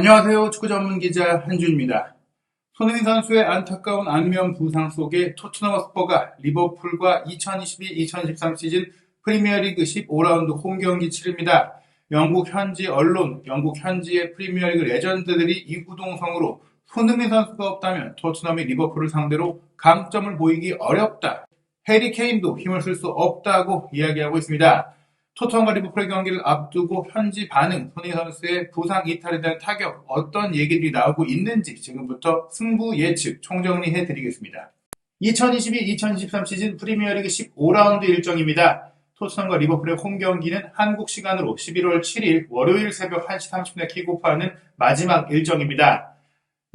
안녕하세요. 축구 전문 기자 한준입니다. 손흥민 선수의 안타까운 안면 부상 속에 토트넘 허스퍼가 리버풀과 2022-2023 시즌 프리미어리그 15라운드 홈경기 치릅니다. 영국 현지 언론, 영국 현지의 프리미어리그 레전드들이 이구동성으로 손흥민 선수가 없다면 토트넘이 리버풀을 상대로 강점을 보이기 어렵다. 해리 케인도 힘을 쓸 수 없다고 이야기하고 있습니다. 토트넘과 리버풀의 경기를 앞두고 현지 반응, 손흥민 선수의 부상 이탈에 대한 타격, 어떤 얘기들이 나오고 있는지 지금부터 승부 예측 총정리해드리겠습니다. 2022-2023 시즌 프리미어리그 15라운드 일정입니다. 토트넘과 리버풀의 홈경기는 한국 시간으로 11월 7일 월요일 새벽 1시 30분에 킥오프하는 마지막 일정입니다.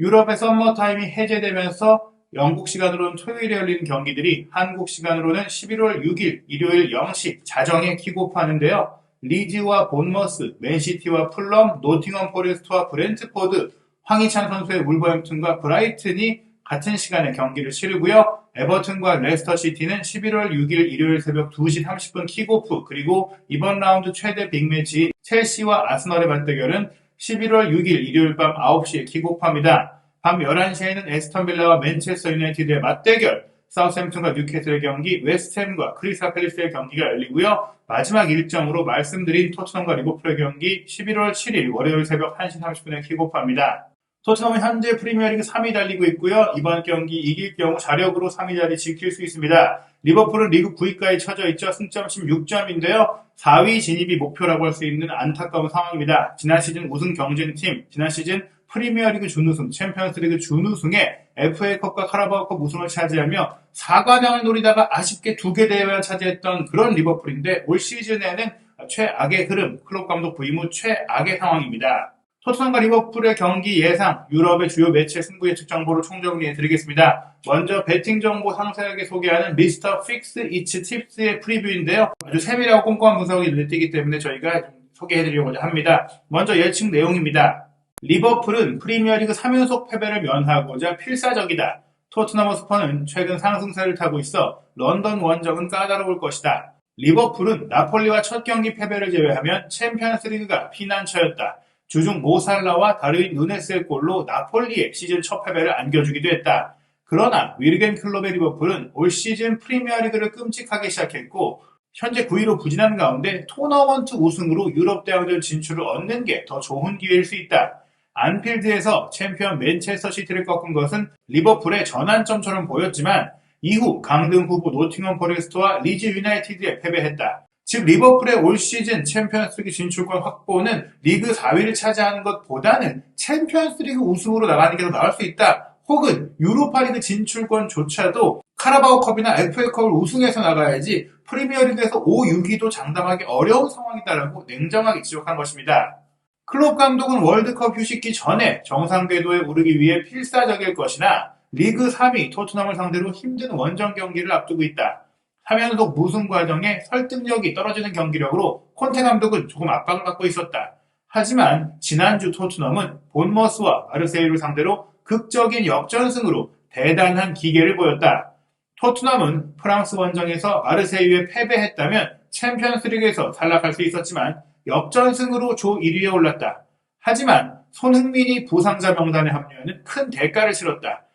유럽의 썸머타임이 해제되면서 영국 시간으로는 토요일에 열리는 경기들이 한국 시간으로는 11월 6일 일요일 0시 자정에 킥오프하는데요. 리즈와 본머스, 맨시티와 풀럼, 노팅엄 포레스트와 브렌트포드, 황희찬 선수의 울버햄튼과 브라이튼이 같은 시간에 경기를 치르고요. 에버튼과 레스터시티는 11월 6일 일요일 새벽 2시 30분 킥오프, 그리고 이번 라운드 최대 빅매치 첼시와 아스널의 맞대결은 11월 6일 일요일 밤 9시에 킥오프합니다. 밤 11시에는 에스턴 빌라와 맨체스터 유나이티드의 맞대결, 사우스햄튼과 뉴캐슬의 경기, 웨스트햄과 크리스탈 팰리스의 경기가 열리고요. 마지막 일정으로 말씀드린 토트넘과 리버풀의 경기 11월 7일 월요일 새벽 1시 30분에 킥오프합니다. 토트넘은 현재 프리미어리그 3위 달리고 있고요. 이번 경기 이길 경우 자력으로 3위 자리 지킬 수 있습니다. 리버풀은 리그 9위까지 처져 있죠. 승점 16점인데요. 4위 진입이 목표라고 할 수 있는 안타까운 상황입니다. 지난 시즌 우승 경쟁팀, 지난 시즌 프리미어리그 준우승, 챔피언스리그 준우승에 FA컵과 카라바오컵 우승을 차지하며 4관왕을 노리다가 아쉽게 2개 대회만 차지했던 그런 리버풀인데 올 시즌에는 최악의 흐름, 클롭 감독 부임 후 최악의 상황입니다. 토트넘과 리버풀의 경기 예상, 유럽의 주요 매체 승부 예측 정보를 총정리해드리겠습니다. 먼저 배팅 정보 상세하게 소개하는 미스터 픽스 이츠 팁스의 프리뷰인데요. 아주 세밀하고 꼼꼼한 분석이 눈에 띄기 때문에 저희가 소개해드리려고자 합니다. 먼저 예측 내용입니다. 리버풀은 프리미어리그 3연속 패배를 면하고자 필사적이다. 토트넘 허스퍼는 최근 상승세를 타고 있어 런던 원정은 까다로울 것이다. 리버풀은 나폴리와 첫 경기 패배를 제외하면 챔피언스리그가 피난처였다. 주중 모살라와 다르윈 누네스의 골로 나폴리의 시즌 첫 패배를 안겨주기도 했다. 그러나 위르겐 클롭의 리버풀은 올 시즌 프리미어리그를 끔찍하게 시작했고 현재 9위로 부진한 가운데 토너먼트 우승으로 유럽 대항전 진출을 얻는 게 더 좋은 기회일 수 있다. 안필드에서 챔피언 맨체스터 시티를 꺾은 것은 리버풀의 전환점처럼 보였지만 이후 강등 후보 노팅엄 포레스트와 리즈 유나이티드에 패배했다. 즉 리버풀의 올 시즌 챔피언스리그 진출권 확보는 리그 4위를 차지하는 것보다는 챔피언스리그 우승으로 나가는 게 더 나을 수 있다. 혹은 유로파리그 진출권조차도 카라바오컵이나 FA컵을 우승해서 나가야지 프리미어리그에서 5, 6위도 장담하기 어려운 상황이다라고 냉정하게 지적한 것입니다. 클롭 감독은 월드컵 휴식기 전에 정상 궤도에 오르기 위해 필사적일 것이나 리그 3위 토트넘을 상대로 힘든 원정 경기를 앞두고 있다. 3연속 무승 과정에 설득력이 떨어지는 경기력으로 콘테 감독은 조금 압박을 받고 있었다. 하지만 지난주 토트넘은 본머스와 마르세유를 상대로 극적인 역전승으로 대단한 기계를 보였다. 토트넘은 프랑스 원정에서 마르세유에 패배했다면 챔피언스리그에서 탈락할 수 있었지만 역전승으로 조 1위에 올랐다. 하지만 손흥민이 부상자 명단에 합류하는 큰 대가를 치렀다.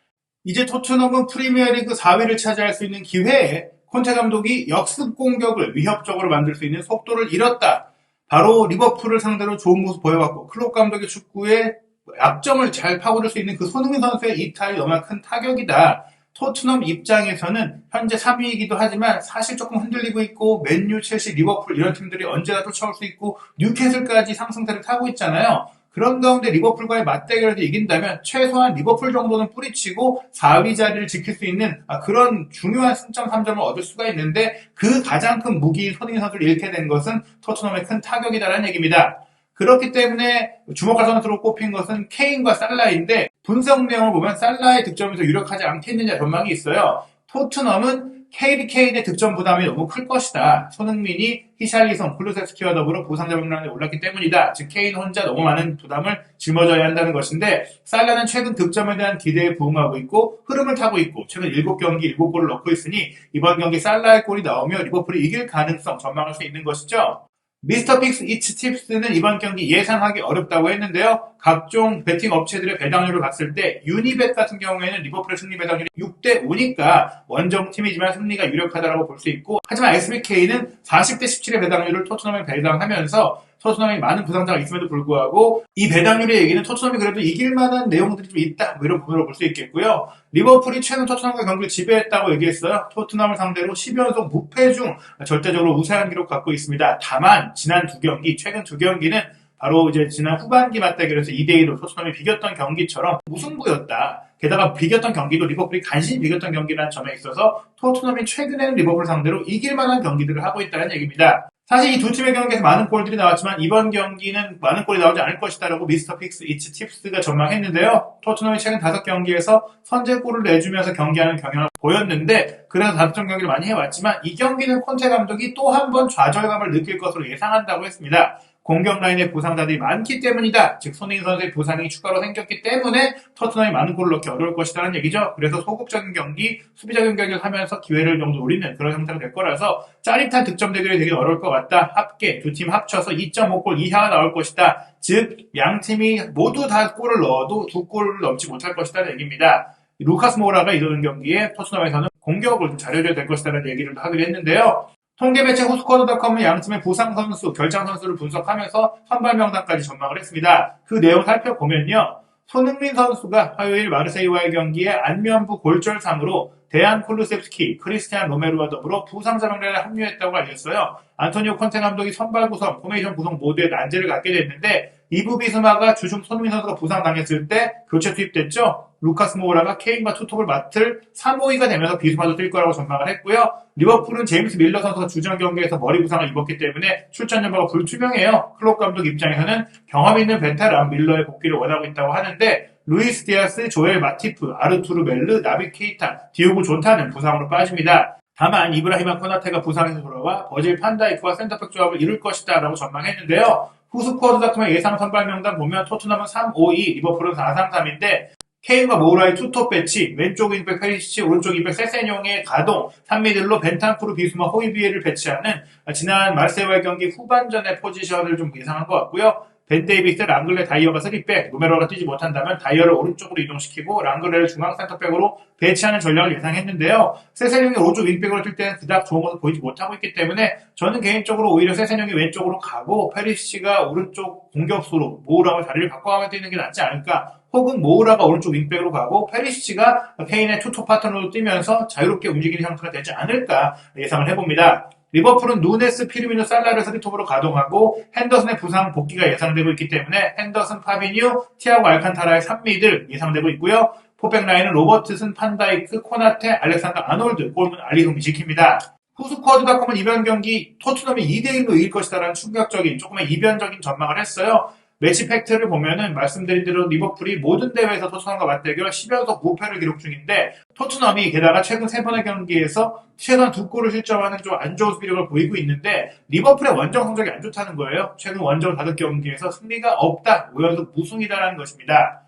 이제 토트넘은 프리미어리그 4위를 차지할 수 있는 기회에 콘테 감독이 역습 공격을 위협적으로 만들 수 있는 속도를 잃었다. 바로 리버풀을 상대로 좋은 모습 보여왔고 클롭 감독의 축구에 약점을 잘 파고들 수 있는 그 손흥민 선수의 이탈이 너무나 큰 타격이다. 토트넘 입장에서는 현재 3위이기도 하지만 사실 조금 흔들리고 있고 맨유, 첼시, 리버풀 이런 팀들이 언제나 쫓아올 수 있고 뉴캐슬까지 상승세를 타고 있잖아요. 그런 가운데 리버풀과의 맞대결에서 이긴다면 최소한 리버풀 정도는 뿌리치고 4위 자리를 지킬 수 있는 그런 중요한 승점 3점을 얻을 수가 있는데 그 가장 큰 무기인 손흥민 선수를 잃게 된 것은 토트넘의 큰 타격이다라는 얘기입니다. 그렇기 때문에 주목할 선수로 꼽힌 것은 케인과 살라인데 분석 내용을 보면 살라의 득점이 더 유력하지 않겠느냐 전망이 있어요. 토트넘은 해리 케인의 득점 부담이 너무 클 것이다. 손흥민이 히샬리송, 클루세스키와 더불어 부상자 명단에 올랐기 때문이다. 즉 케인 혼자 너무 많은 부담을 짊어져야 한다는 것인데 살라는 최근 득점에 대한 기대에 부응하고 있고 흐름을 타고 있고 최근 7경기 7골을 넣고 있으니 이번 경기 살라의 골이 나오며 리버풀이 이길 가능성 전망할 수 있는 것이죠. 미스터 픽스 이츠 팁스는 이번 경기 예상하기 어렵다고 했는데요. 각종 베팅 업체들의 배당률을 봤을 때 유니벳 같은 경우에는 리버풀의 승리 배당률이 6대 5니까 원정팀이지만 승리가 유력하다고 볼 수 있고, 하지만 SBK는 40대 17의 배당률을 토트넘에 배당하면서 토트넘이 많은 부상자가 있음에도 불구하고 이 배당률의 얘기는 토트넘이 그래도 이길 만한 내용들이 좀 있다, 이런 부분으로 볼 수 있겠고요. 리버풀이 최근 토트넘과 경기를 지배했다고 얘기했어요. 토트넘을 상대로 10연속 무패 중 절대적으로 우세한 기록 갖고 있습니다. 다만 지난 두 경기, 최근 두 경기는 바로 이제 지난 후반기 맞대결에서 2대2로 토트넘이 비겼던 경기처럼 무승부였다. 게다가 비겼던 경기도 리버풀이 간신히 비겼던 경기라는 점에 있어서 토트넘이 최근에는 리버풀 상대로 이길 만한 경기들을 하고 있다는 얘기입니다. 사실 이 두 팀의 경기에서 많은 골들이 나왔지만 이번 경기는 많은 골이 나오지 않을 것이다라고 미스터 픽스 이츠 팁스가 전망했는데요. 토트넘이 최근 5경기에서 선제골을 내주면서 경기하는 경향을 보였는데, 그래서 5점 경기를 많이 해왔지만 이 경기는 콘테 감독이 또 한 번 좌절감을 느낄 것으로 예상한다고 했습니다. 공격 라인에 부상자들이 많기 때문이다. 즉 손흥민 선수의 부상이 추가로 생겼기 때문에 토트넘이 많은 골을 넣기 어려울 것이라는 얘기죠. 그래서 소극적인 경기, 수비적인 경기를 하면서 기회를 좀 노리는 그런 형태가 될 거라서 짜릿한 득점 대결이 되게 어려울 것 같다. 합계 두 팀 합쳐서 2.5골 이하가 나올 것이다. 즉 양 팀이 모두 다 골을 넣어도 두 골을 넘지 못할 것이라는 얘기입니다. 루카스 모우라가 이런 경기에 토트넘에서는 공격을 좀 잘해줘야 될 것이라는 얘기를 하기로 했는데요. 통계 매체 후스쿼드닷컴은 양팀의 부상 선수, 결장 선수를 분석하면서 선발 명단까지 전망을 했습니다. 그 내용 살펴보면요. 손흥민 선수가 화요일 마르세유와의 경기에 안면부 골절상으로 데안 쿨루셉스키, 크리스티안 로메루와 더불어 부상자 명단에 합류했다고 알렸어요. 안토니오 콘테 감독이 선발 구성, 포메이션 구성 모두에 난제를 갖게 됐는데 이부 비스마가 주중 손흥민 선수가 부상당했을 때 교체 투입됐죠. 루카스 모우라가 케인과 투톱을 맡을 3호위가 되면서 비스마도 뛸 거라고 전망을 했고요. 리버풀은 제임스 밀러 선수가 주전 경기에서 머리 부상을 입었기 때문에 출전 여부가 불투명해요. 클롭 감독 입장에서는 경험 있는 베테랑 밀러의 복귀를 원하고 있다고 하는데, 루이스 디아스, 조엘 마티프, 아르투르 멜르, 나비 케이타, 디오고 존타는 부상으로 빠집니다. 다만 이브라히마 코나테가 부상에서 돌아와 버질 판다이크와 센터백 조합을 이룰 것이다 라고 전망했는데요. 후스쿼드닷컴의 예상 선발 명단 보면 토트넘은 3-5-2, 리버풀은 4-3-3인데 케인과 모우라의 투톱 배치, 왼쪽 윙백 페리시치, 오른쪽 윙백 세세뇽의 가동, 3미들로 벤탄쿠르, 비수마, 호이비에를 배치하는 지난 마르세유와의 경기 후반전의 포지션을 좀 예상한 것 같고요. 벤 데이비스, 랑글레, 다이어가 3백, 로메로가 뛰지 못한다면 다이어를 오른쪽으로 이동시키고 랑글레를 중앙 센터백으로 배치하는 전략을 예상했는데요. 세세뇽이 오른쪽 윙백으로 뛸 때는 그닥 좋은 모습 보이지 못하고 있기 때문에 저는 개인적으로 오히려 세세뇽이 왼쪽으로 가고 페리시치가 오른쪽 공격수로 모우라와 자리를 바꿔가며 뛰는 게 낫지 않을까, 혹은 모우라가 오른쪽 윙백으로 가고 페리시치가 케인의 투톱 파트너로 뛰면서 자유롭게 움직이는 형태가 되지 않을까 예상을 해봅니다. 리버풀은 누네스, 피르미노, 살라를 3톱으로 가동하고 핸더슨의 부상 복귀가 예상되고 있기 때문에 핸더슨, 파비뉴, 티아고 알칸타라의 3미들 예상되고 있고요. 포백 라인은 로버트슨, 판다이크, 코나테, 알렉산더 아놀드, 골문 알리송이 지킵니다. 후스쿼드닷컴은 이번 경기 토트넘이 2대1로 이길 것이다라는 충격적인, 조금의 이변적인 전망을 했어요. 매치 팩트를 보면은 말씀드린 대로 리버풀이 모든 대회에서 토트넘과 맞대결 10연속 무패를 기록 중인데, 토트넘이 게다가 최근 3번의 경기에서 최단 2골을 실점하는 좀 안 좋은 수비력을 보이고 있는데 리버풀의 원정 성적이 안 좋다는 거예요. 최근 원정 5경기에서 승리가 없다, 5연속 무승이다라는 것입니다.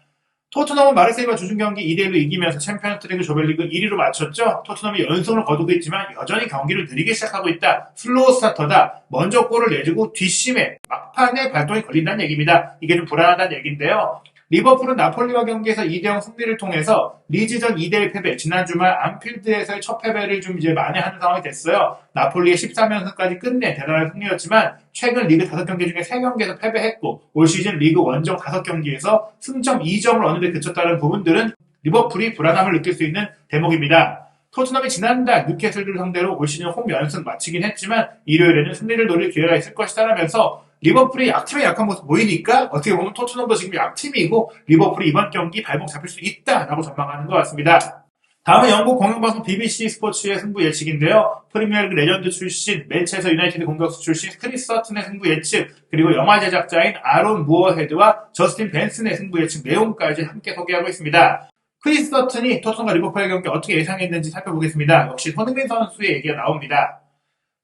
토트넘은 마르세유와 주중 경기 2대1로 이기면서 챔피언스리그 조별리그 1위로 마쳤죠. 토트넘이 연승을 거두고 있지만 여전히 경기를 느리게 시작하고 있다. 슬로우 스타터다. 먼저 골을 내주고 뒷심에 막판에 발동이 걸린다는 얘기입니다. 이게 좀 불안하다는 얘기인데요. 리버풀은 나폴리와 경기에서 2대0 승리를 통해서 리즈전 2대1 패배, 지난 주말 안필드에서의 첫 패배를 좀 이제 만회하는 상황이 됐어요. 나폴리의 13연승까지 끝내 대단한 승리였지만 최근 리그 5경기 중에 3경기에서 패배했고 올 시즌 리그 원정 5경기에서 승점 2점을 어느 데 그쳤다는 부분들은 리버풀이 불안함을 느낄 수 있는 대목입니다. 토트넘이 지난달 뉴캐슬을 상대로 올 시즌 홈 연승 마치긴 했지만 일요일에는 승리를 노릴 기회가 있을 것이다라면서 리버풀이 약팀의 약한 모습 보이니까 어떻게 보면 토트넘도 지금 약팀이고 리버풀이 이번 경기 발목 잡힐 수 있다라고 전망하는 것 같습니다. 다음은 영국 공영방송 BBC 스포츠의 승부 예측인데요. 프리미어리그 레전드 출신, 맨체스터 유나이티드 공격수 출신 크리스 서튼의 승부 예측, 그리고 영화 제작자인 아론 무어헤드와 저스틴 벤슨의 승부 예측 내용까지 함께 소개하고 있습니다. 크리스 서튼이 토트넘과 리버풀의 경기 어떻게 예상했는지 살펴보겠습니다. 역시 손흥민 선수의 얘기가 나옵니다.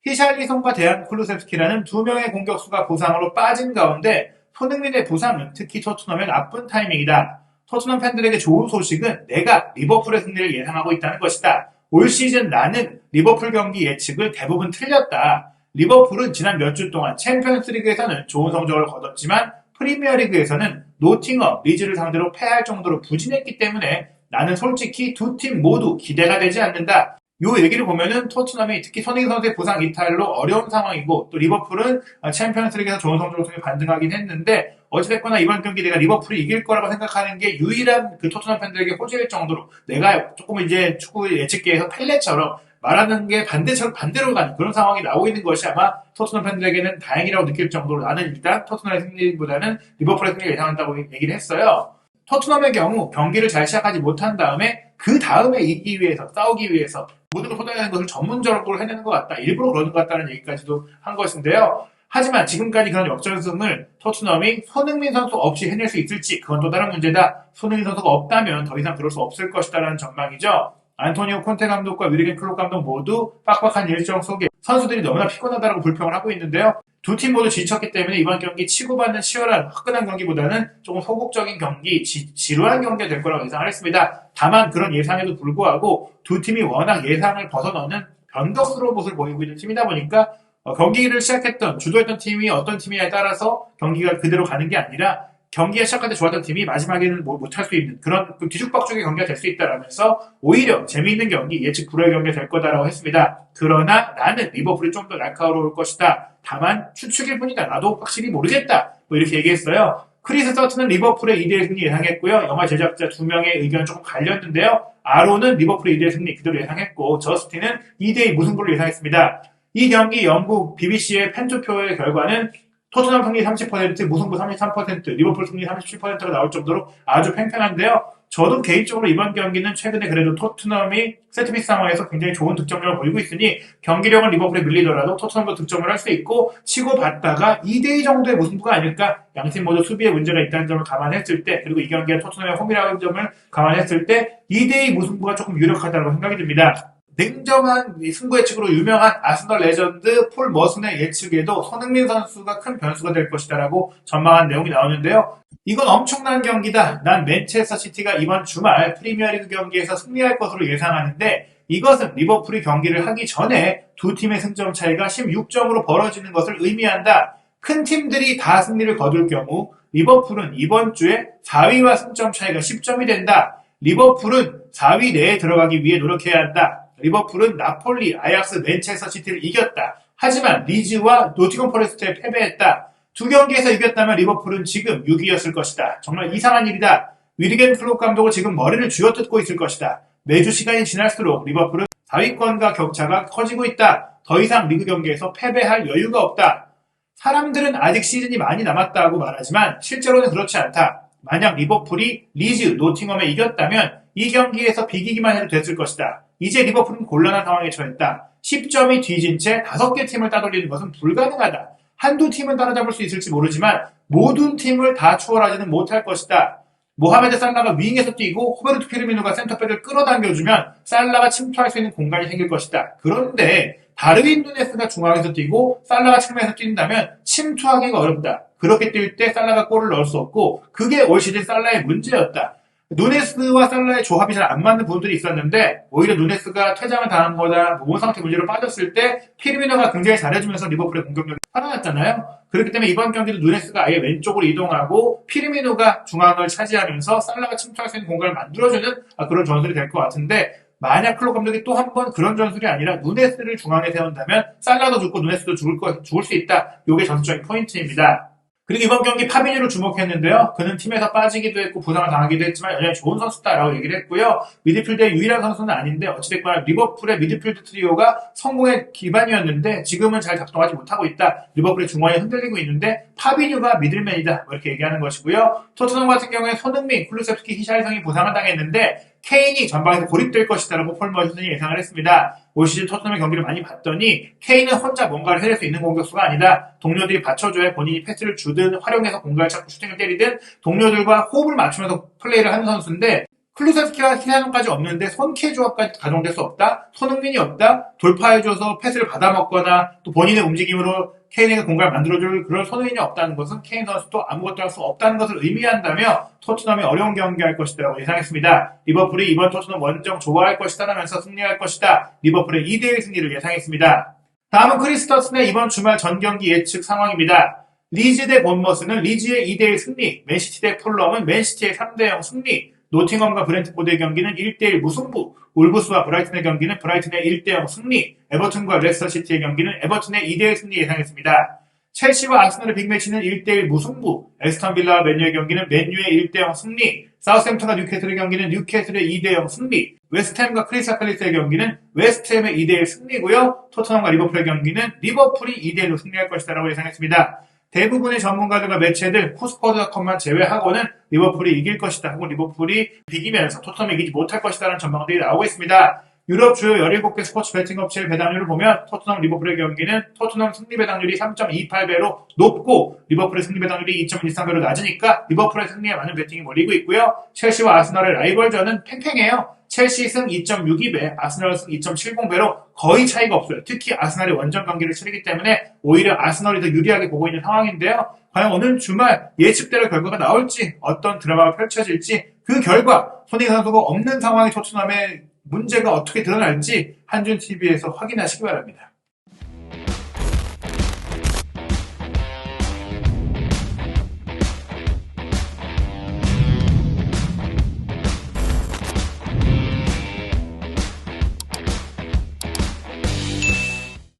히샬리송과 데안 쿨루셉스키라는 두 명의 공격수가 부상으로 빠진 가운데 손흥민의 부상은 특히 토트넘의 나쁜 타이밍이다. 토트넘 팬들에게 좋은 소식은 내가 리버풀의 승리를 예상하고 있다는 것이다. 올 시즌 나는 리버풀 경기 예측을 대부분 틀렸다. 리버풀은 지난 몇 주 동안 챔피언스리그에서는 좋은 성적을 거뒀지만 프리미어리그에서는 노팅엄, 리즈를 상대로 패할 정도로 부진했기 때문에 나는 솔직히 두 팀 모두 기대가 되지 않는다. 요 얘기를 보면은 토트넘이 특히 손흥민 선수의 부상 이탈로 어려운 상황이고 또 리버풀은 챔피언스리그에서 좋은 성적을 통해 반등하긴 했는데 어찌됐거나 이번 경기 내가 리버풀이 이길 거라고 생각하는 게 유일한 그 토트넘 팬들에게 호재일 정도로 내가 조금 이제 축구 예측계에서 펠레처럼 말하는 게 반대로 가는 그런 상황이 나오고 있는 것이 아마 토트넘 팬들에게는 다행이라고 느낄 정도로 나는 일단 토트넘의 승리보다는 리버풀의 승리를 예상한다고 얘기를 했어요. 토트넘의 경우 경기를 잘 시작하지 못한 다음에 그 다음에 이기기 위해서 싸우기 위해서 모든 걸 쏟아내는 것을 전문적으로 해내는 것 같다. 일부러 그러는 것 같다는 얘기까지도 한 것인데요. 하지만 지금까지 그런 역전승을 토트넘이 손흥민 선수 없이 해낼 수 있을지 그건 또 다른 문제다. 손흥민 선수가 없다면 더 이상 그럴 수 없을 것이다라는 전망이죠. 안토니오 콘테 감독과 위르겐 클롭 감독 모두 빡빡한 일정 속에 선수들이 너무나 피곤하다고 불평을 하고 있는데요. 두 팀 모두 지쳤기 때문에 이번 경기 치고받는 치열한 화끈한 경기보다는 조금 소극적인 경기, 지루한 경기가 될 거라고 예상을 했습니다. 다만 그런 예상에도 불구하고 두 팀이 워낙 예상을 벗어나는 변덕스러운 모습을 보이고 있는 팀이다 보니까 경기를 시작했던 주도했던 팀이 어떤 팀이냐에 따라서 경기가 그대로 가는 게 아니라 경기가 시작할 때 좋았던 팀이 마지막에는 못할 수 있는 그런 뒤죽박죽의 경기가 될 수 있다라면서 오히려 재미있는 경기, 예측 불허의 경기가 될 거다라고 했습니다. 그러나 나는 리버풀이 좀 더 날카로울 것이다. 다만 추측일 뿐이다. 나도 확실히 모르겠다. 이렇게 얘기했어요. 크리스 서튼은 리버풀의 2대1 승리 예상했고요. 영화 제작자 2명의 의견은 조금 갈렸는데요. 아론은 리버풀의 2대1 승리 그대로 예상했고 저스틴은 2대2 무승부를 예상했습니다. 이 경기 영국 BBC의 팬투표의 결과는 토트넘 승리 30%, 무승부 33%, 리버풀 승리 37%가 나올 정도로 아주 팽팽한데요. 저도 개인적으로 이번 경기는 최근에 그래도 토트넘이 세트피스 상황에서 굉장히 좋은 득점력을 보이고 있으니 경기력은 리버풀에 밀리더라도 토트넘도 득점을 할 수 있고 치고받다가 2대2 정도의 무승부가 아닐까. 양팀 모두 수비에 문제가 있다는 점을 감안했을 때 그리고 이 경기가 토트넘의 홈이라는 점을 감안했을 때 2대2 무승부가 조금 유력하다고 생각이 듭니다. 냉정한 승부 예측으로 유명한 아스널 레전드 폴 머슨의 예측에도 손흥민 선수가 큰 변수가 될 것이다라고 전망한 내용이 나오는데요. 이건 엄청난 경기다. 난 맨체스터 시티가 이번 주말 프리미어리그 경기에서 승리할 것으로 예상하는데 이것은 리버풀이 경기를 하기 전에 두 팀의 승점 차이가 16점으로 벌어지는 것을 의미한다. 큰 팀들이 다 승리를 거둘 경우 리버풀은 이번 주에 4위와 승점 차이가 10점이 된다. 리버풀은 4위 내에 들어가기 위해 노력해야 한다. 리버풀은 나폴리, 아약스, 맨체스터 시티를 이겼다. 하지만 리즈와 노팅엄 포레스트에 패배했다. 두 경기에서 이겼다면 리버풀은 지금 6위였을 것이다. 정말 이상한 일이다. 위르겐 클롭 감독은 지금 머리를 쥐어뜯고 있을 것이다. 매주 시간이 지날수록 리버풀은 4위권과 격차가 커지고 있다. 더 이상 리그 경기에서 패배할 여유가 없다. 사람들은 아직 시즌이 많이 남았다고 말하지만 실제로는 그렇지 않다. 만약 리버풀이 리즈, 노팅엄에 이겼다면 이 경기에서 비기기만 해도 됐을 것이다. 이제 리버풀은 곤란한 상황에 처했다. 10점이 뒤진 채 5개 팀을 따돌리는 것은 불가능하다. 한두 팀은 따라잡을 수 있을지 모르지만 모든 팀을 다 추월하지는 못할 것이다. 모하메드 살라가 윙에서 뛰고 호베르토 피르미노가 센터백을 끌어당겨주면 살라가 침투할 수 있는 공간이 생길 것이다. 그런데 다르윈 누네스가 중앙에서 뛰고 살라가 측면에서 뛴다면 침투하기가 어렵다. 그렇게 뛸 때 살라가 골을 넣을 수 없고 그게 올 시즌 살라의 문제였다. 누네스와 살라의 조합이 잘 안 맞는 부분들이 있었는데 오히려 누네스가 퇴장을 당한 거나 몸 상태 문제로 빠졌을 때 피르미노가 굉장히 잘해주면서 리버풀의 공격력이 살아났잖아요. 그렇기 때문에 이번 경기도 누네스가 아예 왼쪽으로 이동하고 피르미노가 중앙을 차지하면서 살라가 침투할 수 있는 공간을 만들어주는 그런 전술이 될 것 같은데 만약 클롭 감독이 또 한 번 그런 전술이 아니라 누네스를 중앙에 세운다면 살라도 죽고 누네스도 죽을 수 있다. 이게 전술적인 포인트입니다. 그리고 이번 경기 파비뉴를 주목했는데요. 그는 팀에서 빠지기도 했고 부상을 당하기도 했지만 여전히 좋은 선수다라고 얘기를 했고요. 미드필드의 유일한 선수는 아닌데 어찌됐거나 리버풀의 미드필드 트리오가 성공의 기반이었는데 지금은 잘 작동하지 못하고 있다. 리버풀의 중원이 흔들리고 있는데 파비뉴가 미들맨이다. 이렇게 얘기하는 것이고요. 토트넘 같은 경우에 손흥민, 쿨루셉스키, 히샬성이 부상을 당했는데 케인이 전방에서 고립될 것이다라고 폴 머슨이 예상을 했습니다. 올 시즌 토트넘의 경기를 많이 봤더니 케인은 혼자 뭔가를 해낼 수 있는 공격수가 아니다. 동료들이 받쳐줘야 본인이 패스를 주든 활용해서 공간을 찾고 슈팅을 때리든 동료들과 호흡을 맞추면서 플레이를 하는 선수인데 클루세스키와 히사노까지 없는데 손케 조합까지 가동될 수 없다. 손흥민이 없다. 돌파해줘서 패스를 받아먹거나 또 본인의 움직임으로 케인에게 공간을 만들어줄 그런 손흥민이 없다는 것은 케인 선수도 아무것도 할 수 없다는 것을 의미한다며 토트넘이 어려운 경기할 것이라고 예상했습니다. 리버풀이 이번 토트넘 원정 좋아할 것이다라면서 승리할 것이다. 리버풀의 2대1 승리를 예상했습니다. 다음은 크리스터슨의 이번 주말 전 경기 예측 상황입니다. 리즈 대 본머스는 리즈의 2대1 승리, 맨시티 대 풀럼은 맨시티의 3대0 승리, 노팅엄과 브렌트포드의 경기는 1대1 무승부, 울브스와 브라이튼의 경기는 브라이튼의 1대0 승리, 에버튼과 레스터시티의 경기는 에버튼의 2대1 승리 예상했습니다. 첼시와 아스널의 빅매치는 1대1 무승부, 에스턴 빌라와 맨유의 경기는 맨유의 1대0 승리, 사우스햄튼과 뉴캐슬의 경기는 뉴캐슬의 2대0 승리, 웨스트햄과 크리스탈 팰리스의 경기는 웨스트햄의 2대1 승리고요. 토트넘과 리버풀의 경기는 리버풀이 2대1로 승리할 것이라고 예상했습니다. 대부분의 전문가들과 매체들 코스퍼드닷컴만 제외하고는 리버풀이 이길 것이다 하고 리버풀이 비기면서 토트넘이 이기지 못할 것이다라는 전망들이 나오고 있습니다. 유럽 주요 17개 스포츠 베팅 업체의 배당률을 보면 토트넘 리버풀의 경기는 토트넘 승리 배당률이 3.28배로 높고 리버풀의 승리 배당률이 2.13배로 낮으니까 리버풀의 승리에 많은 베팅이 몰리고 있고요. 첼시와 아스널의 라이벌전은 팽팽해요. 첼시 승 2.62배, 아스널 승 2.70배로 거의 차이가 없어요. 특히 아스널이 원정 경기를 치르기 때문에 오히려 아스널이 더 유리하게 보고 있는 상황인데요. 과연 오늘 주말 예측대로 결과가 나올지, 어떤 드라마가 펼쳐질지, 그 결과 손흥민 선수가 없는 상황의 토트넘의 문제가 어떻게 드러날지 한준TV에서 확인하시기 바랍니다.